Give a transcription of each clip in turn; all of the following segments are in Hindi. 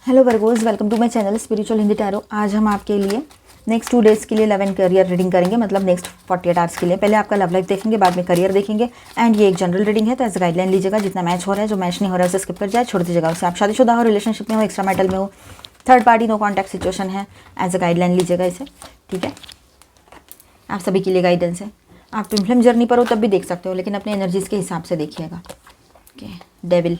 Hello Virgos, welcome to my channel spiritual Hindi tarot. आज हम आपके लिए नेक्स्ट 2 डेज़ के लिए लव एंड करियर रीडिंग करेंगे, मतलब नेक्स्ट 48 आवर्स के लिए। पहले आपका लव लाइफ देखेंगे, बाद में करियर देखेंगे। एंड ये एक जनरल रीडिंग है, तो एज गाइडलाइन लीजिएगा। जितना मैच हो रहा है, जो मैच नहीं हो रहा है उसे स्किप कर जाए, छोड़ दीजिएगा उसे। आप शादीशुदा हो, रिलेशनशिप में हो, एक्स्ट्रा मैरिटल में हो, third party no contact situation है, एज अ गाइडलाइन लीजिएगा इसे, ठीक है। आप सभी के लिए गाइडेंस है। आप ट्विन फ्लेम जर्नी पर हो तब भी देख सकते हो, लेकिन अपने एनर्जीज़ के हिसाब से देखिएगा। Okay, devil,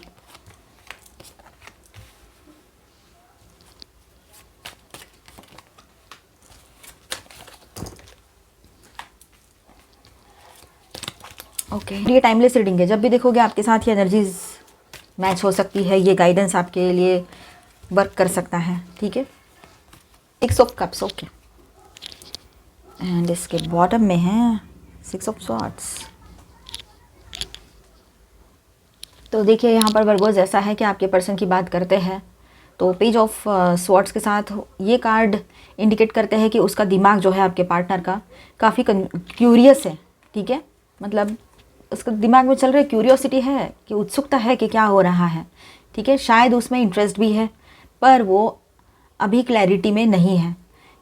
okay. ये टाइमलेस रीडिंग है, जब भी देखोगे आपके साथ ये एनर्जीज मैच हो सकती है। ये गाइडेंस आपके लिए वर्क कर सकता है, ठीक है। 6 ऑफ कप्स, ओके। एंड इसके बॉटम में है 6 ऑफ स्वॉर्ड्स। तो देखिए यहाँ पर वर्गोज ऐसा है कि आपके पर्सन की बात करते हैं तो पेज ऑफ स्वॉर्ड्स के साथ ये कार्ड इंडिकेट करते हैं कि उसका दिमाग जो है आपके पार्टनर का काफ़ी क्यूरियस है, ठीक है। मतलब उसका दिमाग में चल रही क्यूरियोसिटी है कि उत्सुकता है कि क्या हो रहा है, ठीक है। शायद उसमें इंटरेस्ट भी है, पर वो अभी क्लैरिटी में नहीं है।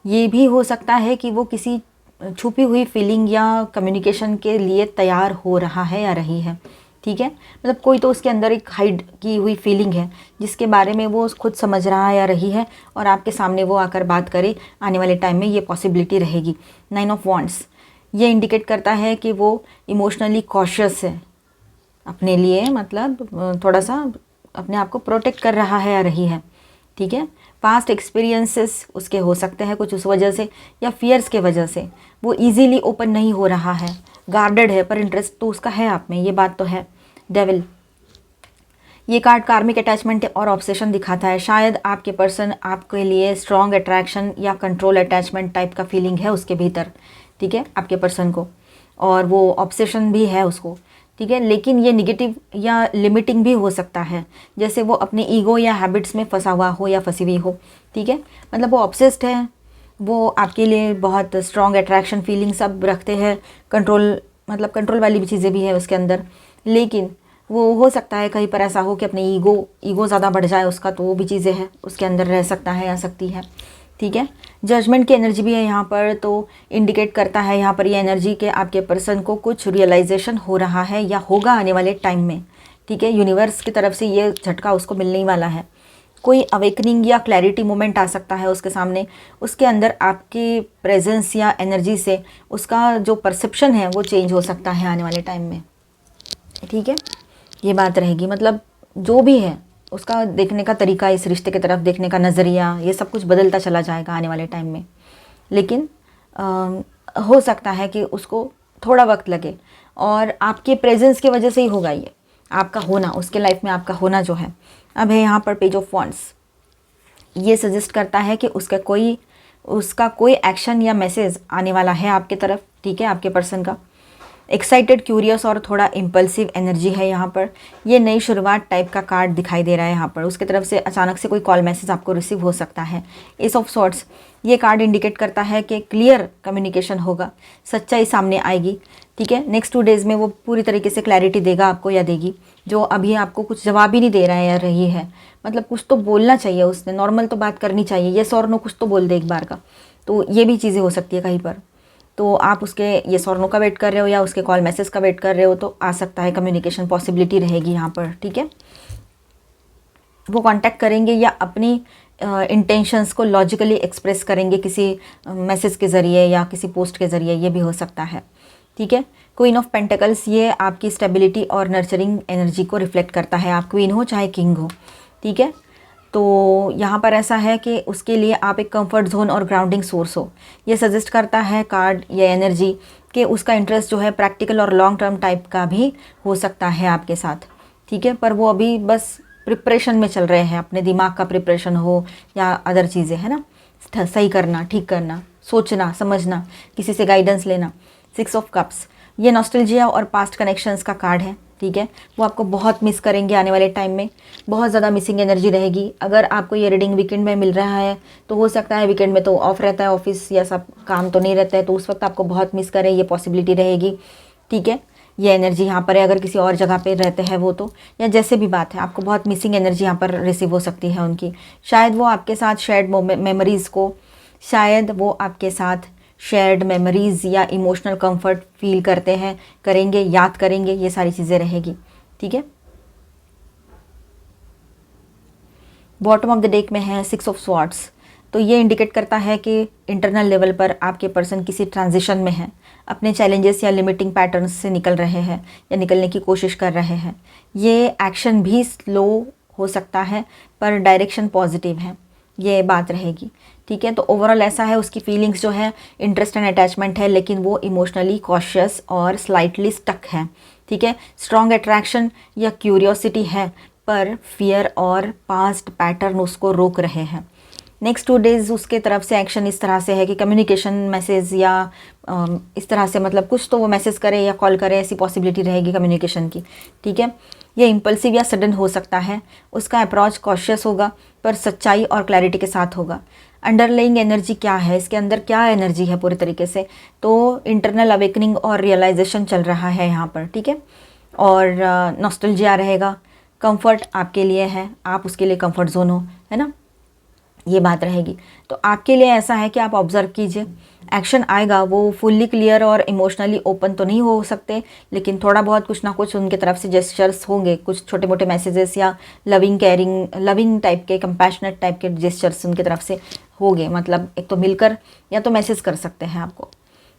ये भी हो सकता है कि वो किसी छुपी हुई फीलिंग या कम्युनिकेशन के लिए तैयार हो रहा है या रही है, ठीक है। मतलब कोई तो उसके अंदर एक हाइड की हुई फीलिंग है जिसके बारे में वो खुद समझ रहा है या रही है, और आपके सामने वो आकर बात करे। आने वाले टाइम में ये पॉसिबिलिटी रहेगी। 9 ऑफ वॉन्ड्स ये इंडिकेट करता है कि वो इमोशनली कॉशियस है अपने लिए, मतलब थोड़ा सा अपने आप को प्रोटेक्ट कर रहा है या रही है, ठीक है। पास्ट एक्सपीरियंसेस उसके हो सकते हैं कुछ उस वजह से, या फियर्स के वजह से वो इजीली ओपन नहीं हो रहा है, गार्डेड है, पर इंटरेस्ट तो उसका है आप में, ये बात तो है। डेविल, ये कार्ड कार्मिक अटैचमेंट और ऑब्सेशन दिखाता है। शायद आपके पर्सन आपके लिए स्ट्रॉन्ग अट्रैक्शन या कंट्रोल अटैचमेंट टाइप का फीलिंग है उसके भीतर, ठीक है, आपके पर्सन को, और वो ऑब्सेशन भी है उसको, ठीक है। लेकिन ये निगेटिव या लिमिटिंग भी हो सकता है, जैसे वो अपनी ईगो या हैबिट्स में फंसा हुआ हो या फंसी हुई हो, ठीक है। मतलब वो ऑब्सेस्ड है, वो आपके लिए बहुत स्ट्रॉन्ग अट्रैक्शन फीलिंग सब रखते हैं, कंट्रोल, मतलब कंट्रोल वाली भी चीज़ें भी है उसके अंदर। लेकिन वो हो सकता है कहीं पर ऐसा हो कि अपनी ईगो ज़्यादा बढ़ जाए उसका, तो वो भी चीज़ें हैं उसके अंदर रह सकता है, आ सकती है, ठीक है। जजमेंट की एनर्जी भी है यहाँ पर, तो इंडिकेट करता है यहाँ पर ये एनर्जी के आपके पर्सन को कुछ रियलाइजेशन हो रहा है या होगा आने वाले टाइम में, ठीक है। यूनिवर्स की तरफ से ये झटका उसको मिलने ही वाला है। कोई अवेकनिंग या क्लैरिटी मोमेंट आ सकता है उसके सामने। उसके अंदर आपकी प्रेजेंस या एनर्जी से उसका जो परसेप्शन है वो चेंज हो सकता है आने वाले टाइम में, ठीक है। ये बात रहेगी, मतलब जो भी है उसका देखने का तरीका, इस रिश्ते की तरफ देखने का नज़रिया, ये सब कुछ बदलता चला जाएगा आने वाले टाइम में। लेकिन हो सकता है कि उसको थोड़ा वक्त लगे, और आपके प्रेजेंस की वजह से ही होगा ये, आपका होना, उसके लाइफ में आपका होना जो है। अब है यहाँ पर पेज ऑफ वॉन्ड्स, ये सजेस्ट करता है कि उसका कोई एक्शन या मैसेज आने वाला है आपके तरफ, ठीक है, आपके पर्सन का। एक्साइटेड, क्यूरियस और थोड़ा इम्पल्सिव एनर्जी है यहाँ पर। ये नई शुरुआत टाइप का कार्ड दिखाई दे रहा है यहाँ पर। उसके तरफ से अचानक से कोई कॉल मैसेज आपको रिसीव हो सकता है। एस ऑफ सॉर्ड्स, ये कार्ड इंडिकेट करता है कि क्लियर कम्युनिकेशन होगा, सच्चाई सामने आएगी, ठीक है। नेक्स्ट 2 डेज़ में वो पूरी तरीके से क्लैरिटी देगा आपको या देगी, जो अभी आपको कुछ जवाब ही नहीं दे रहा है या रही है। मतलब कुछ तो बोलना चाहिए उसने, नॉर्मल तो बात करनी चाहिए, येस और नो कुछ तो बोल दे एक बार का। तो ये भी चीज़ें हो सकती है कहीं पर। तो आप उसके येस और नो का वेट कर रहे हो या उसके कॉल मैसेज का वेट कर रहे हो, तो आ सकता है कम्युनिकेशन पॉसिबिलिटी रहेगी यहाँ पर, ठीक है। वो कांटेक्ट करेंगे या अपनी इंटेंशंस को लॉजिकली एक्सप्रेस करेंगे किसी मैसेज के ज़रिए या किसी पोस्ट के ज़रिए, ये भी हो सकता है, ठीक है। क्वीन ऑफ पेंटिकल्स, ये आपकी स्टेबिलिटी और नर्चरिंग एनर्जी को रिफ्लेक्ट करता है। आप क्वीन हो चाहे किंग हो, ठीक है। तो यहाँ पर ऐसा है कि उसके लिए आप एक कंफर्ट जोन और ग्राउंडिंग सोर्स हो। ये सजेस्ट करता है कार्ड या एनर्जी कि उसका इंटरेस्ट जो है प्रैक्टिकल और लॉन्ग टर्म टाइप का भी हो सकता है आपके साथ, ठीक है। पर वो अभी बस प्रिपरेशन में चल रहे हैं, अपने दिमाग का प्रिपरेशन हो या अदर चीज़ें, है ना, सही करना, ठीक करना, सोचना, समझना, किसी से गाइडेंस लेना। 6 ऑफ कप्स, ये नॉस्टैल्जिया और पास्ट कनेक्शंस का कार्ड है, ठीक है। वो आपको बहुत मिस करेंगे आने वाले टाइम में, बहुत ज़्यादा मिसिंग एनर्जी रहेगी। अगर आपको ये रीडिंग वीकेंड में मिल रहा है तो हो सकता है वीकेंड में तो ऑफ रहता है, ऑफिस या सब काम तो नहीं रहता है, तो उस वक्त आपको बहुत मिस करें, ये पॉसिबिलिटी रहेगी, ठीक है। ये एनर्जी यहाँ पर है। अगर किसी और जगह पे रहते हैं वो तो, या जैसे भी बात है, आपको बहुत मिसिंग एनर्जी यहाँ पर रिसीव हो सकती है उनकी। शायद वो आपके साथ शेयर्ड मेमोरीज़ को, शायद वो आपके साथ शेयर्ड मेमोरीज़ या इमोशनल कंफर्ट फील करते हैं, करेंगे, याद करेंगे, ये सारी चीज़ें रहेगी। ठीक है। बॉटम ऑफ द डेक में है 6 ऑफ स्वॉर्ड्स, तो ये इंडिकेट करता है कि इंटरनल लेवल पर आपके पर्सन किसी ट्रांजिशन में है, अपने चैलेंजेस या लिमिटिंग पैटर्न्स से निकल रहे हैं या निकलने की कोशिश कर रहे हैं। ये एक्शन भी स्लो हो सकता है पर डायरेक्शन पॉजिटिव है, ये बात रहेगी। ठीक है। तो ओवरऑल ऐसा है, उसकी फीलिंग्स जो है इंटरेस्ट एंड अटैचमेंट है, लेकिन वो इमोशनली कॉशियस और स्लाइटली स्टक है। ठीक है। स्ट्रॉन्ग अट्रैक्शन या क्यूरियोसिटी है, पर फियर और पास्ट पैटर्न उसको रोक रहे हैं। नेक्स्ट 2 डेज़ उसके तरफ से एक्शन इस तरह से है कि कम्युनिकेशन मैसेज या इस तरह से, मतलब कुछ तो वो मैसेज करे या कॉल करे, ऐसी पॉसिबिलिटी रहेगी कम्युनिकेशन की। ठीक है। ये इम्पल्सिव या सडन हो सकता है, उसका अप्रोच कॉशियस होगा पर सच्चाई और क्लैरिटी के साथ होगा। अंडरलाइंग एनर्जी क्या है, इसके अंदर क्या एनर्जी है पूरे तरीके से, तो इंटरनल अवेकनिंग और रियलाइजेशन चल रहा है यहाँ पर। ठीक है। और नॉस्टैल्जिया रहेगा, कंफर्ट आपके लिए है, आप उसके लिए कंफर्ट जोन हो, है ना, ये बात रहेगी। तो आपके लिए ऐसा है कि आप ऑब्जर्व कीजिए, एक्शन आएगा, वो फुल्ली क्लियर और इमोशनली ओपन तो नहीं हो सकते, लेकिन थोड़ा बहुत कुछ ना कुछ उनके तरफ से जेस्चर्स होंगे, कुछ छोटे मोटे मैसेजेस या लविंग केयरिंग, लविंग टाइप के, कंपैशनेट टाइप के जेस्चर्स उनके तरफ से होंगे। मतलब एक तो मिलकर या तो मैसेज कर सकते हैं आपको।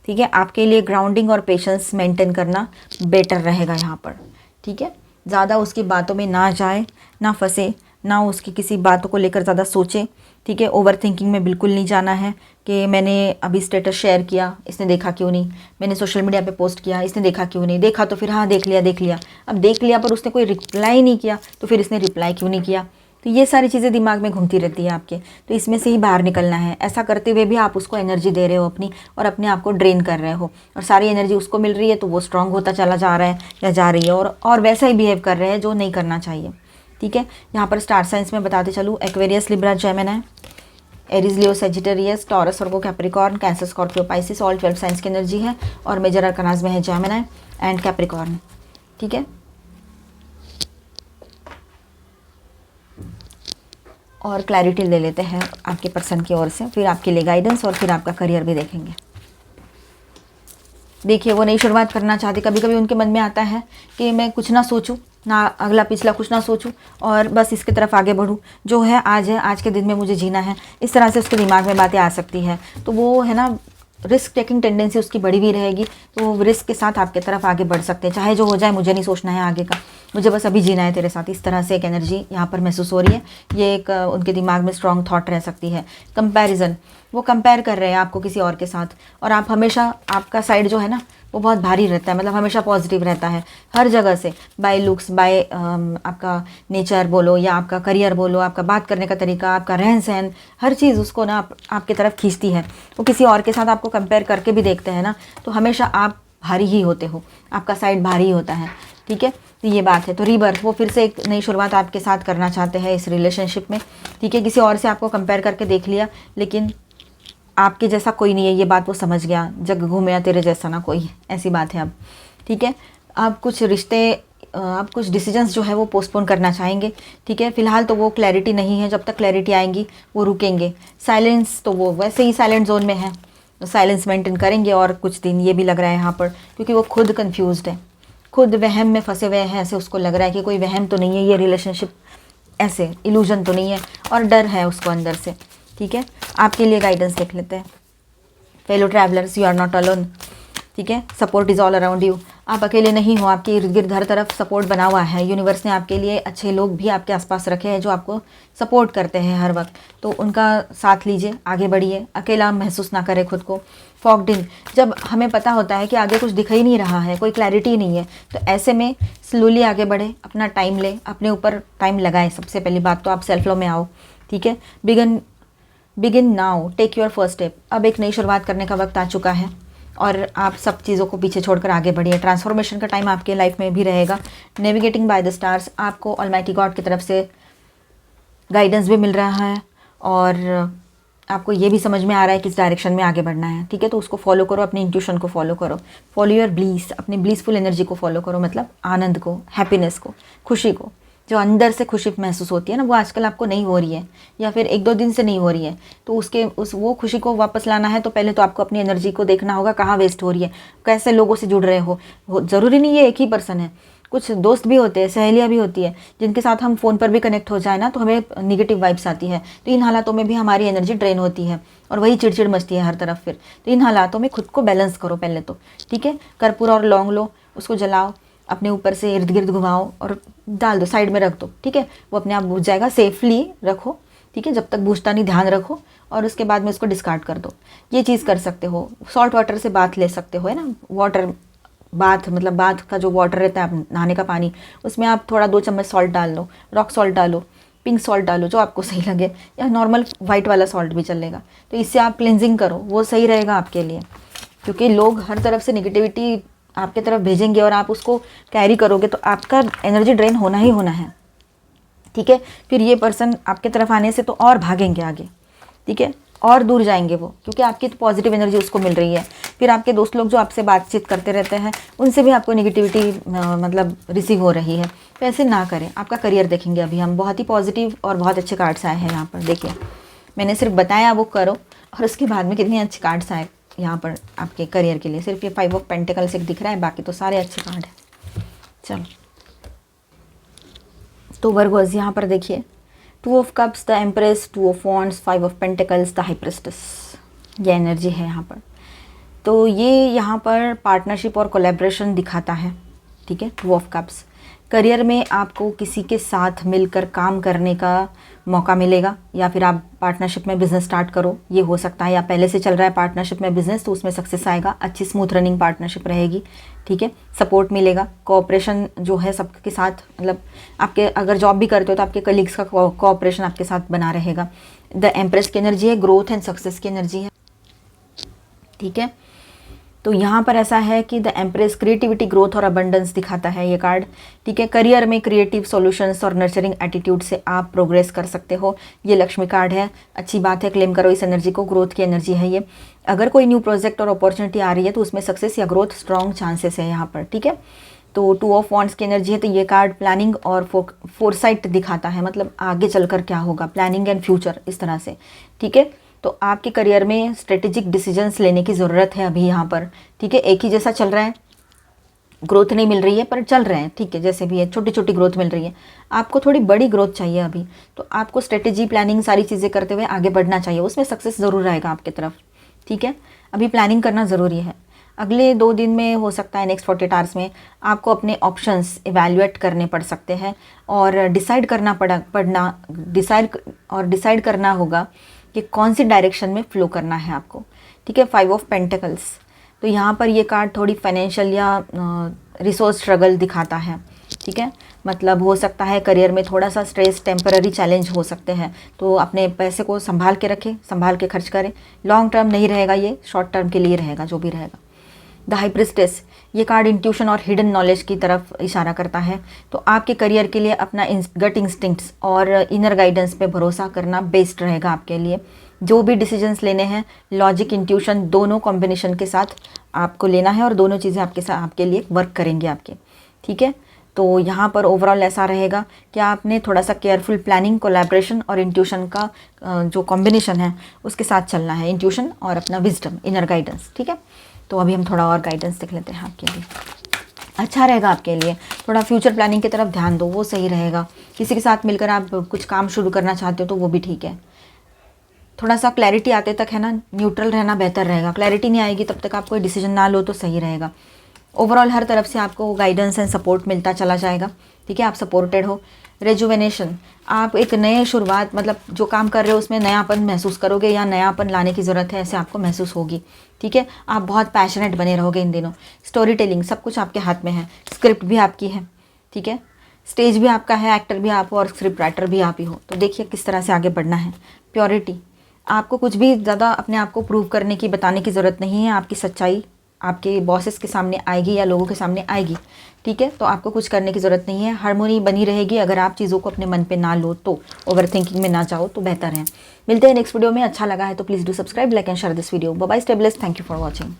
ठीक है। आपके लिए ग्राउंडिंग और पेशेंस मेंटेन करना बेटर रहेगा यहाँ पर। ठीक है। ज़्यादा उसकी बातों में ना जाए, ना फंसे, ना उसकी किसी बातों को लेकर ज़्यादा सोचें। ठीक है। ओवर थिंकिंग में बिल्कुल नहीं जाना है कि मैंने अभी स्टेटस शेयर किया, इसने देखा क्यों नहीं, मैंने सोशल मीडिया पे पोस्ट किया, इसने देखा क्यों नहीं, देखा तो फिर हाँ देख लिया, अब देख लिया पर उसने कोई रिप्लाई नहीं किया, तो फिर इसने रिप्लाई क्यों नहीं किया। तो ये सारी चीज़ें दिमाग में घूमती रहती है आपके, तो इसमें से ही बाहर निकलना है। ऐसा करते हुए भी आप उसको एनर्जी दे रहे हो अपनी, और अपने आप को ड्रेन कर रहे हो, और सारी एनर्जी उसको मिल रही है, तो वो स्ट्रांग होता चला जा रहा है या जा रही है, और वैसा ही बिहेव कर रहे हैं जो नहीं करना चाहिए। ठीक है। यहाँ पर स्टार साइंस में बताते चलूँ, Aquarius, Libra, Gemini, Aries, Leo, Sagittarius, Taurus, Virgo, Capricorn, Cancer, Scorpio, Pisces, all 12 signs की एनर्जी है, और मेजर अरकानाज में है जेमिनी एंड कैप्रिकॉर्न। ठीक है। और क्लैरिटी ले लेते हैं आपके पर्सन की ओर से, फिर आपके लिए गाइडेंस, और फिर आपका करियर भी देखेंगे। देखिए, वो नई शुरुआत करना चाहते, कभी कभी उनके मन में आता है कि मैं कुछ ना सोचूं, ना अगला पिछला कुछ ना सोचूं, और बस इसकी तरफ आगे बढ़ूं, जो है, आज के दिन में मुझे जीना है, इस तरह से उसके दिमाग में बातें आ सकती है। तो वो है ना, रिस्क टेकिंग टेंडेंसी उसकी बड़ी भी रहेगी, तो वो रिस्क के साथ आपके तरफ आगे बढ़ सकते हैं। चाहे जो हो जाए, मुझे नहीं सोचना है आगे का, मुझे बस अभी जीना है तेरे साथ, इस तरह से एक एनर्जी यहाँ पर महसूस हो रही है। ये एक उनके दिमाग में स्ट्रॉन्ग थॉट रह सकती है। कंपैरिजन, वो कंपेयर कर रहे हैं आपको किसी और के साथ, और आप हमेशा, आपका साइड जो है ना वो बहुत भारी रहता है, मतलब हमेशा पॉजिटिव रहता है हर जगह से, बाय लुक्स, बाय आपका नेचर बोलो, या आपका करियर बोलो, आपका बात करने का तरीका, आपका रहन सहन, हर चीज़ उसको ना आपकी तरफ खींचती है। वो किसी और के साथ आपको कंपेयर करके भी देखते हैं ना, तो हमेशा आप भारी ही होते हो, आपका साइड भारी ही होता है। ठीक है। तो ये बात है। तो रीबर्थ, वो फिर से एक नई शुरुआत आपके साथ करना चाहते हैं इस रिलेशनशिप में। ठीक है। किसी और से आपको कंपेयर करके देख लिया, लेकिन आपके जैसा कोई नहीं है, ये बात वो समझ गया, जग घूमे या तेरे जैसा ना कोई, ऐसी बात है अब। ठीक है। आप कुछ रिश्ते, आप कुछ डिसीजंस जो है वो पोस्टपोन करना चाहेंगे। ठीक है। फिलहाल तो वो क्लैरिटी नहीं है, जब तक क्लैरिटी आएंगी वो रुकेंगे। साइलेंस, तो वो वैसे ही साइलेंट जोन में है, साइलेंस मेंटेन करेंगे और कुछ दिन, ये भी लग रहा है यहाँ पर, क्योंकि वो खुद कन्फ्यूज्ड है, खुद वहम में फंसे हुए हैं। ऐसे उसको लग रहा है कि कोई वहम तो नहीं है, ये रिलेशनशिप ऐसे इल्यूजन तो नहीं है, और डर है उसको अंदर से। ठीक है। आपके लिए गाइडेंस देख लेते हैं। Fellow travellers, you are not alone. ठीक है। Support is all around you, आप अकेले नहीं हो, आपके इर्द गिर्द हर तरफ सपोर्ट बना हुआ है। यूनिवर्स ने आपके लिए अच्छे लोग भी आपके आसपास रखे हैं जो आपको सपोर्ट करते हैं हर वक्त, तो उनका साथ लीजिए, आगे बढ़िए, अकेला महसूस ना करें खुद को। फॉग्ड इन, जब हमें पता होता है कि आगे कुछ दिख ही नहीं रहा है, कोई क्लैरिटी नहीं है, तो ऐसे में स्लोली आगे बढ़े, अपना टाइम ले, अपने ऊपर टाइम लगाएं। सबसे पहली बात तो आप सेल्फ लव में आओ। ठीक है। Begin now, take your first step. अब एक नई शुरुआत करने का वक्त आ चुका है, और आप सब चीज़ों को पीछे छोड़कर आगे बढ़िए। ट्रांसफॉर्मेशन का टाइम आपके लाइफ में भी रहेगा। नेविगेटिंग बाय द स्टार्स, आपको ऑलमाइटी गॉड की तरफ से गाइडेंस भी मिल रहा है, और आपको ये भी समझ में आ रहा है किस डायरेक्शन में आगे बढ़ना है, ठीक है। तो उसको फॉलो करो, अपने इंट्यूशन को फॉलो करो, फॉलो योर ब्लीस, अपनी ब्लीसफुल एनर्जी को फॉलो करो, मतलब आनंद को, हैप्पीनेस को, खुशी को, जो अंदर से खुशी महसूस होती है ना, वो आजकल आपको नहीं हो रही है या फिर 1-2 दिन से नहीं हो रही है। तो वो खुशी को वापस लाना है तो पहले तो आपको अपनी एनर्जी को देखना होगा कहाँ वेस्ट हो रही है, कैसे लोगों से जुड़ रहे हो। ज़रूरी नहीं है एक ही पर्सन है, कुछ दोस्त भी होते हैं, सहेलियाँ भी होती है, जिनके साथ हम फ़ोन पर भी कनेक्ट हो जाए ना तो हमें निगेटिव वाइब्स आती है। तो इन हालातों में भी हमारी एनर्जी ड्रेन होती है और वही चिड़चिड़ मचती है हर तरफ फिर। तो इन हालातों में खुद को बैलेंस करो पहले तो, ठीक है। कर्पूर और लौंग लो, उसको जलाओ, अपने ऊपर से इर्द गिर्द घुमाओ और डाल दो, साइड में रख दो, ठीक है। वो अपने आप बुझ जाएगा, सेफली रखो, ठीक है। जब तक बुझता नहीं ध्यान रखो और उसके बाद में उसको डिस्कार्ड कर दो। ये चीज़ कर सकते हो। सॉल्ट वाटर से बाथ ले सकते हो, है ना। वाटर बाथ मतलब बाथ का जो वाटर रहता है नहाने का पानी, उसमें आप थोड़ा 2 चम्मच सॉल्ट डाल लो, रॉक सॉल्ट डालो, पिंक सॉल्ट डालो, जो आपको सही लगे, या नॉर्मल वाइट वाला सॉल्ट भी चलेगा। तो इससे आप क्लिनजिंग करो, वो सही रहेगा आपके लिए, क्योंकि लोग हर तरफ से निगेटिविटी आपके तरफ भेजेंगे और आप उसको कैरी करोगे तो आपका एनर्जी ड्रेन होना ही होना है, ठीक है। फिर ये पर्सन आपके तरफ आने से तो और भागेंगे आगे, ठीक है, और दूर जाएंगे वो, क्योंकि आपकी तो पॉजिटिव एनर्जी उसको मिल रही है। फिर आपके दोस्त लोग जो आपसे बातचीत करते रहते हैं उनसे भी आपको निगेटिविटी मतलब रिसीव हो रही है, तो ऐसे ना करें। आपका करियर देखेंगे अभी हम, बहुत ही पॉजिटिव और बहुत अच्छे कार्ड्स आए हैं यहाँ पर, देखिए मैंने सिर्फ बताया वो करो और उसके बाद में कितने अच्छे कार्ड्स आए यहाँ पर आपके करियर के लिए। सिर्फ ये 5 ऑफ पेंटिकल्स एक दिख रहा है, बाकी तो सारे अच्छे कार्ड हैं। चलो तो वर्गोस यहाँ पर देखिए, 2 of cups, the empress, 2 of wands, 5 of pentacles, the high priestess, ये एनर्जी है यहाँ पर। तो ये यहाँ पर पार्टनरशिप और कोलैबोरेशन दिखाता है, ठीक है। 2 ऑफ कप्स, करियर में आपको किसी के साथ मिलकर काम करने का मौका मिलेगा, या फिर आप पार्टनरशिप में बिज़नेस स्टार्ट करो, ये हो सकता है। या पहले से चल रहा है पार्टनरशिप में बिज़नेस तो उसमें सक्सेस आएगा, अच्छी स्मूथ रनिंग पार्टनरशिप रहेगी, ठीक है। सपोर्ट मिलेगा, कोऑपरेशन जो है सबके साथ, मतलब आपके अगर जॉब भी करते हो तो आपके कलीग्स का कोऑपरेशन आपके साथ बना रहेगा। द एम्प्रेस की एनर्जी है, ग्रोथ एंड सक्सेस की एनर्जी है, ठीक है। तो यहाँ पर ऐसा है कि द एम्प्रेस क्रिएटिविटी, ग्रोथ और अबंडेंस दिखाता है ये कार्ड, ठीक है। करियर में क्रिएटिव सॉल्यूशंस और नर्चरिंग एटीट्यूड से आप प्रोग्रेस कर सकते हो। ये लक्ष्मी कार्ड है, अच्छी बात है, क्लेम करो इस एनर्जी को, ग्रोथ की एनर्जी है ये। अगर कोई न्यू प्रोजेक्ट और अपॉर्चुनिटी आ रही है तो उसमें सक्सेस या ग्रोथ स्ट्रॉन्ग चांसेस है यहाँ पर, ठीक है। तो 2 ऑफ वॉन्ड्स की एनर्जी है, तो ये कार्ड प्लानिंग और फोरसाइट दिखाता है, मतलब आगे चलकर क्या होगा, प्लानिंग एंड फ्यूचर, इस तरह से, ठीक है। तो आपके करियर में स्ट्रेटेजिक डिसीजंस लेने की ज़रूरत है अभी यहाँ पर, ठीक है। एक ही जैसा चल रहा है, ग्रोथ नहीं मिल रही है पर चल रहे हैं, ठीक है, जैसे भी है, छोटी छोटी ग्रोथ मिल रही है। आपको थोड़ी बड़ी ग्रोथ चाहिए अभी, तो आपको स्ट्रेटेजी, प्लानिंग, सारी चीज़ें करते हुए आगे बढ़ना चाहिए, उसमें सक्सेस ज़रूर आएगा आपकी तरफ, ठीक है। अभी प्लानिंग करना ज़रूरी है। अगले 2 दिन में हो सकता है, नेक्स्ट 48 आवर्स में आपको अपने ऑप्शंस इवैल्यूएट करने पड़ सकते हैं और डिसाइड करना होगा कि कौन सी डायरेक्शन में फ्लो करना है आपको, ठीक है। 5 ऑफ पेंटिकल्स, तो यहाँ पर ये कार्ड थोड़ी फाइनेंशियल या रिसोर्स स्ट्रगल दिखाता है, ठीक है। मतलब हो सकता है करियर में थोड़ा सा स्ट्रेस, टेम्पररी चैलेंज हो सकते हैं, तो अपने पैसे को संभाल के रखें, संभाल के खर्च करें। लॉन्ग टर्म नहीं रहेगा, ये शॉर्ट टर्म के लिए रहेगा, जो भी रहेगा। द हाई प्रिस्टेस, ये कार्ड इंट्यूशन और हिडन नॉलेज की तरफ इशारा करता है। तो आपके करियर के लिए अपना गट इंस्टिंक्ट्स और इनर गाइडेंस पे भरोसा करना बेस्ट रहेगा आपके लिए। जो भी डिसीजंस लेने हैं, लॉजिक, इंट्यूशन दोनों कॉम्बिनेशन के साथ आपको लेना है और दोनों चीज़ें आपके लिए वर्क करेंगे आपके, ठीक है। तो यहाँ पर ओवरऑल ऐसा रहेगा कि आपने थोड़ा सा केयरफुल प्लानिंग, कोलैबोरेशन और इंट्यूशन का जो कॉम्बिनेशन है उसके साथ चलना है, इंट्यूशन और अपना विजडम, इनर गाइडेंस, ठीक है। तो अभी हम थोड़ा और गाइडेंस देख लेते हैं आपके लिए, अच्छा रहेगा आपके लिए। थोड़ा फ्यूचर प्लानिंग की तरफ ध्यान दो, वो सही रहेगा। किसी के साथ मिलकर आप कुछ काम शुरू करना चाहते हो तो वो भी ठीक है। थोड़ा सा क्लैरिटी आते तक है ना, न्यूट्रल रहना बेहतर रहेगा। क्लैरिटी नहीं आएगी तब तक आप कोई डिसीजन ना लो तो सही रहेगा। ओवरऑल हर तरफ से आपको गाइडेंस एंड सपोर्ट मिलता चला जाएगा, ठीक है। आप सपोर्टेड हो। रेजुवेनेशन, आप एक नए शुरुआत, मतलब जो काम कर रहे हो उसमें नयापन महसूस करोगे या नयापन लाने की ज़रूरत है, ऐसे आपको महसूस होगी, ठीक है। आप बहुत पैशनेट बने रहोगे इन दिनों। स्टोरी टेलिंग, सब कुछ आपके हाथ में है, स्क्रिप्ट भी आपकी है, ठीक है। स्टेज भी आपका है, एक्टर भी आप हो और स्क्रिप्ट राइटर भी आप ही हो। तो देखिए किस तरह से आगे बढ़ना है। प्योरिटी, आपको कुछ भी ज़्यादा अपने आप को प्रूव करने की, बताने की ज़रूरत नहीं है। आपकी सच्चाई आपके बॉसेस के सामने आएगी या लोगों के सामने आएगी, ठीक है। तो आपको कुछ करने की ज़रूरत नहीं है, हार्मोनी बनी रहेगी अगर आप चीज़ों को अपने मन पे ना लो तो, ओवर थिंकिंग में ना जाओ तो बेहतर है। मिलते हैं नेक्स्ट वीडियो में। अच्छा लगा है तो please do subscribe, like and share this video. Bye bye, stay blessed, thank you for watching.